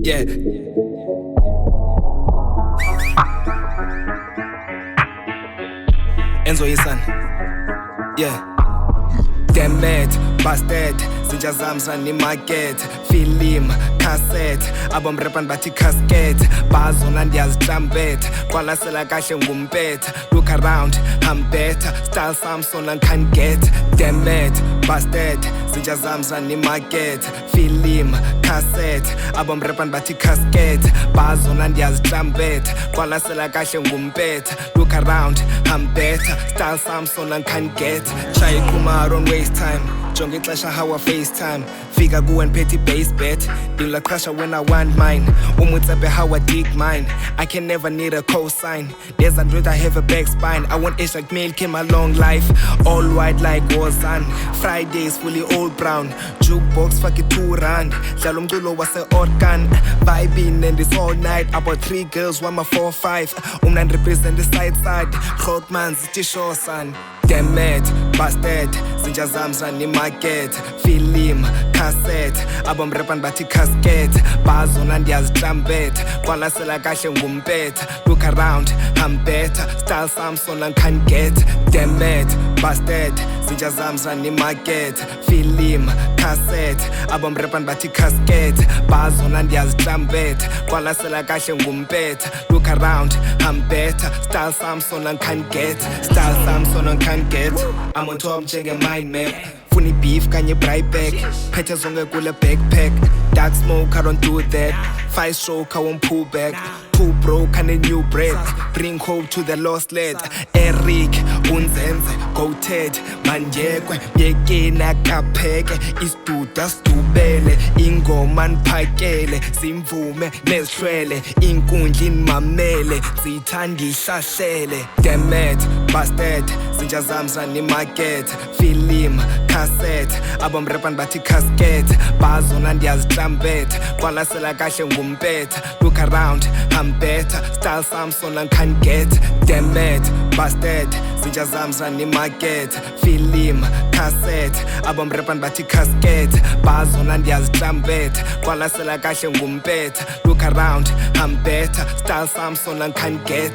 Yeah. Enzo Yisan. Yeah. Damn mad, bastard, zinja zami zanimarket. Film, cassette, abamrepan bathi casket. Bazona ndiyazitrumpet, kwalasela kahle ngumpetha. Look around, I'm better, style Samson and can't get. Damn mad, bastard, zinja zami zanimarket. Film, cassette, abamrepan bathi casket. Bazona ndiyazitrumpet, kwalasela kahle ngumpetha. Look around, I'm better, style Samson and can't get. Chai Kumar on waste time, jonge ixesha how I FaceTime. Fika kuwe and petty base bet, dila crusher when I want mine. Umutsepe how I dig mine, I can never need a cosign. There's a dread I have a back spine, I want age like milk in my long life. All white like Wazan, Fridays fully old brown. Jukebox fuck it 2 rand, dlala umculo wase-organ. Vibing and it's all night, about 3 girls, 1 my 4-5. Umnan represent the side side, Grootman zithi sure son. Damn mad, bastard, zinja zami zanimarket. Film, cassette, abamrepan bathi casket. Bazona ndiyazitrumpet, kwalasela kahle ngumpetha. Look around, I'm better, style Samson and can't get. Damn mad, bastard, zinja zami zanimarket. Film, cassette, abamrepan bathi casket. Bazona ndiyazitrumpet, kwalasela kahle ngumpetha. Look around, I'm better, style Samson and can't get. Style Samson and can't get. I'm on top njenge mind map. Funny beef kanye bright back. Phethe zonke kule backpack. Dark smoke, I don't do that. 5 stroke, I won't pull back. Pull broke and a new breath. Bring hope to the lost lad. Eric, Unzenze, go Ted. Manjekwe, myekina kapheke. Isiduda sidubele. Ingoma nphakele. Simvume nezishwele. Inkundla inimamele. Zithanda ihlahlele. Damn mad, bastard, zinja zami zanimarket. Film, cassette, abamrepan bathi casket. Bazona ndiyazitrumpet, kwalasela kahle ngumpetha. Look around, I'm better, style Samson and can't get. Damn mad, bastard, zinja zami zanimarket. Film, cassette, abamrepan bathi casket. Bazona ndiyazitrumpet, kwalasela kahle ngumpetha. Look around, I'm better, style Samson and can't get.